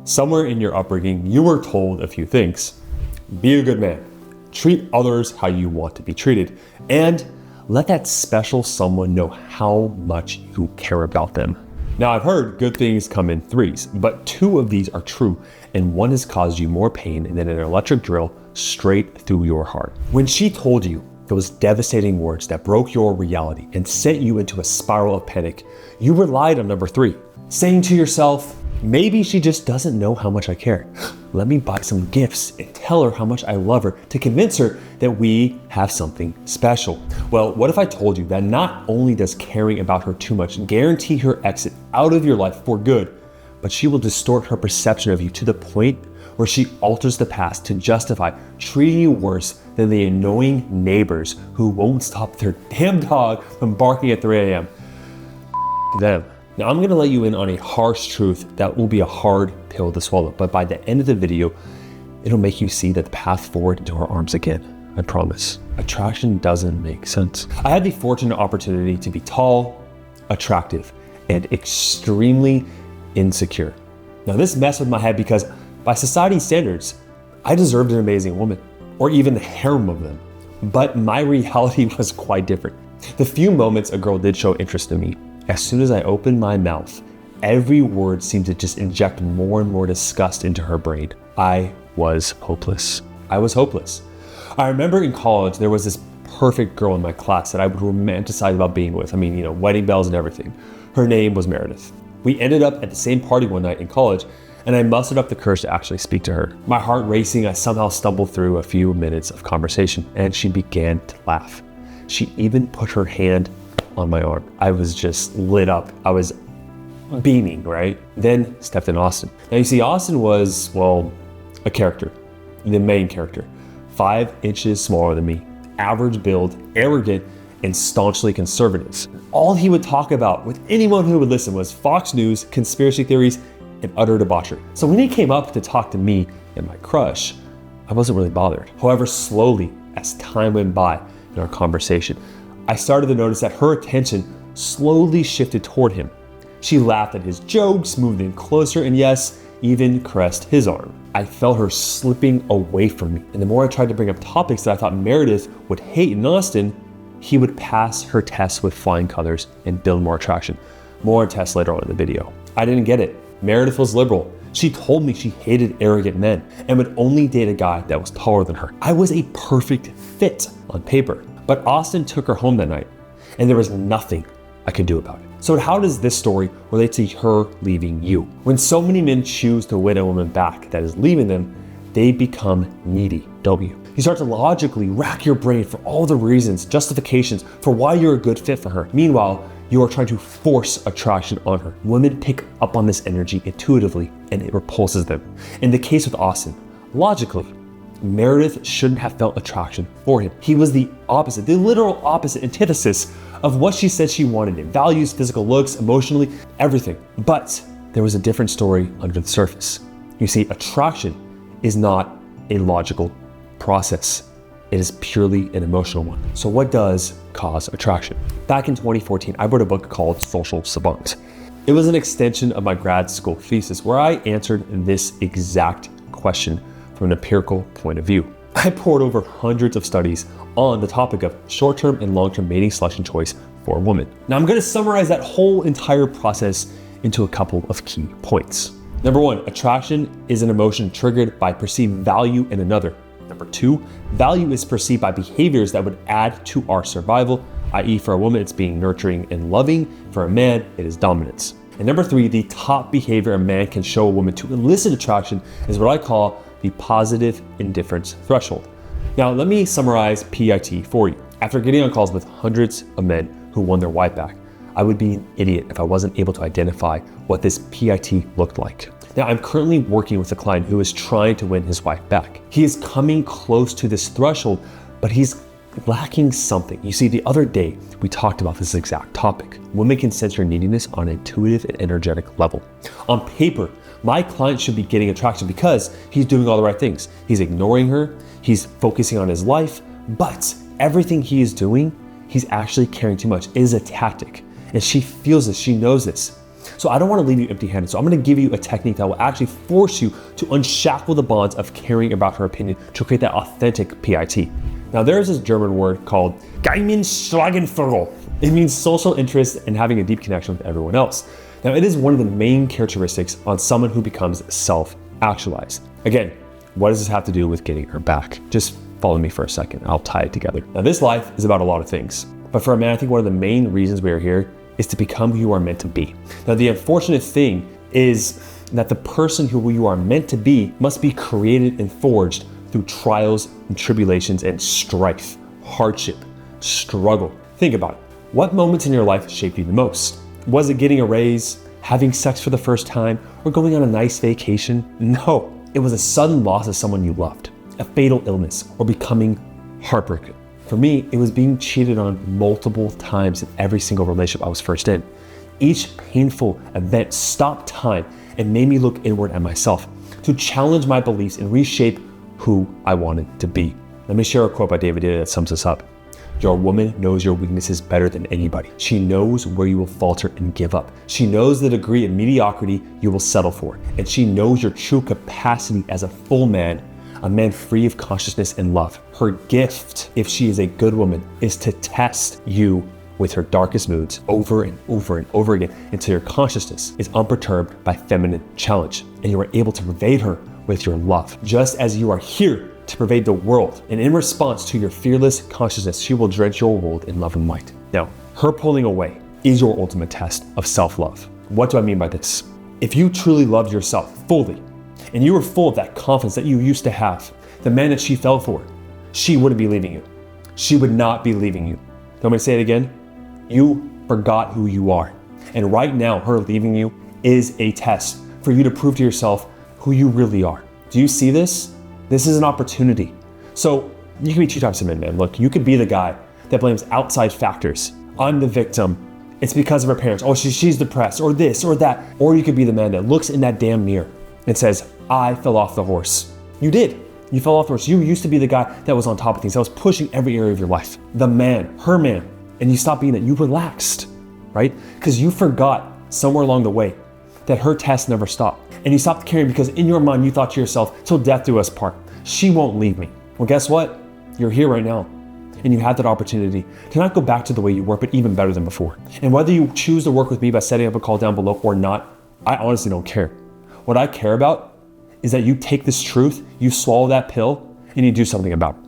Somewhere in your upbringing, you were told a few things. Be a good man, treat others how you want to be treated, and let that special someone know how much you care about them. Now, I've heard good things come in threes, but 2 of these are true, and 1 has caused you more pain than an electric drill straight through your heart. When she told you those devastating words that broke your reality and sent you into a spiral of panic, you relied on number 3, saying to yourself, maybe she just doesn't know how much I care. Let me buy some gifts and tell her how much I love her to convince her that we have something special. Well, what if I told you that not only does caring about her too much guarantee her exit out of your life for good, but she will distort her perception of you to the point where she alters the past to justify treating you worse than the annoying neighbors who won't stop their damn dog from barking at 3 a.m. Them. Now, I'm gonna let you in on a harsh truth that will be a hard pill to swallow, but by the end of the video, it'll make you see that the path forward into her arms again, I promise. Attraction doesn't make sense. I had the fortunate opportunity to be tall, attractive, and extremely insecure. Now, this messed with my head because by society's standards, I deserved an amazing woman, or even the harem of them. But my reality was quite different. The few moments a girl did show interest in me, as soon as I opened my mouth, every word seemed to just inject more and more disgust into her brain. I was hopeless. I was hopeless. I remember in college, there was this perfect girl in my class that I would romanticize about being with. I mean, you know, wedding bells and everything. Her name was Meredith. We ended up at the same party one night in college, and I mustered up the courage to actually speak to her. My heart racing, I somehow stumbled through a few minutes of conversation, and she began to laugh. She even put her hand on my arm. I was just lit up. I was beaming, right? Then stepped in Austin. Now you see, Austin was, well, a character, the main character, 5 inches smaller than me, average build, arrogant, and staunchly conservative. All he would talk about with anyone who would listen was Fox News, conspiracy theories, and utter debauchery. So when he came up to talk to me and my crush, I wasn't really bothered. However, slowly, as time went by in our conversation, I started to notice that her attention slowly shifted toward him. She laughed at his jokes, moved in closer, and yes, even caressed his arm. I felt her slipping away from me. And the more I tried to bring up topics that I thought Meredith would hate in Austin, he would pass her tests with flying colors and build more attraction. More on tests later on in the video. I didn't get it. Meredith was liberal. She told me she hated arrogant men and would only date a guy that was taller than her. I was a perfect fit on paper. But Austin took her home that night, and there was nothing I could do about it. So how does this story relate to her leaving you? When so many men choose to win a woman back that is leaving them, they become needy, don't you? You start to logically rack your brain for all the reasons, justifications for why you're a good fit for her. Meanwhile, you are trying to force attraction on her. Women pick up on this energy intuitively, and it repulses them. In the case with Austin, logically, Meredith shouldn't have felt attraction for him. He was the opposite, the literal opposite, antithesis of what she said she wanted in values, physical looks, emotionally, everything. But there was a different story under the surface. You see, attraction is not a logical process. It is purely an emotional one. So what does cause attraction? Back in 2014, I wrote a book called Social Savant. It was an extension of my grad school thesis where I answered this exact question from an empirical point of view. I poured over hundreds of studies on the topic of short-term and long-term mating selection choice for a woman. Now I'm gonna summarize that whole entire process into a couple of key points. Number 1, attraction is an emotion triggered by perceived value in another. Number 2, value is perceived by behaviors that would add to our survival, i.e. for a woman, it's being nurturing and loving. For a man, it is dominance. And number 3, the top behavior a man can show a woman to elicit attraction is what I call the positive indifference threshold. Now, let me summarize PIT for you. After getting on calls with hundreds of men who won their wife back, I would be an idiot if I wasn't able to identify what this PIT looked like. Now, I'm currently working with a client who is trying to win his wife back. He is coming close to this threshold, but he's lacking something. You see, the other day, we talked about this exact topic. Women can sense your neediness on an intuitive and energetic level. On paper, my client should be getting attraction because he's doing all the right things. He's ignoring her, he's focusing on his life, but everything he is doing, he's actually caring too much. It is a tactic, and she feels this, she knows this. So I don't want to leave you empty-handed. So I'm going to give you a technique that will actually force you to unshackle the bonds of caring about her opinion to create that authentic PIT. Now there's this German word called Gemeinschlagenführung. It means social interest and having a deep connection with everyone else. Now it is one of the main characteristics on someone who becomes self-actualized. Again, what does this have to do with getting her back? Just follow me for a second. I'll tie it together. Now this life is about a lot of things, but for a man, I think one of the main reasons we are here is to become who you are meant to be. Now the unfortunate thing is that the person who you are meant to be must be created and forged through trials and tribulations and strife, hardship, struggle. Think about it. What moments in your life shaped you the most? Was it getting a raise, having sex for the first time, or going on a nice vacation? No, it was a sudden loss of someone you loved, a fatal illness, or becoming heartbroken. For me, it was being cheated on multiple times in every single relationship I was first in. Each painful event stopped time and made me look inward at myself to challenge my beliefs and reshape who I wanted to be. Let me share a quote by David Dida that sums this up. Your woman knows your weaknesses better than anybody. She knows where you will falter and give up. She knows the degree of mediocrity you will settle for. And she knows your true capacity as a full man, a man free of consciousness and love. Her gift, if she is a good woman, is to test you with her darkest moods over and over and over again until your consciousness is unperturbed by feminine challenge and you are able to pervade her with your love. Just as you are here to pervade the world, and in response to your fearless consciousness, she will drench your world in love and light. Now, her pulling away is your ultimate test of self-love. What do I mean by this? If you truly loved yourself fully, and you were full of that confidence that you used to have, the man that she fell for, she wouldn't be leaving you. She would not be leaving you. Want me to say it again? You forgot who you are. And right now, her leaving you is a test for you to prove to yourself who you really are. Do you see this? This is an opportunity. So you can be two types of men, man. Look, you could be the guy that blames outside factors. I'm the victim. It's because of her parents. Oh, she's depressed, or this, or that. Or you could be the man that looks in that damn mirror and says, I fell off the horse. You did. You fell off the horse. You used to be the guy that was on top of things, that was pushing every area of your life. The man, her man. And you stopped being that. You relaxed, right? Because you forgot somewhere along the way that her test never stopped. And you stopped caring because in your mind, you thought to yourself, till death do us part. She won't leave me. Well, guess what? You're here right now. And you have that opportunity to not go back to the way you were, but even better than before. And whether you choose to work with me by setting up a call down below or not, I honestly don't care. What I care about is that you take this truth, you swallow that pill, and you do something about it.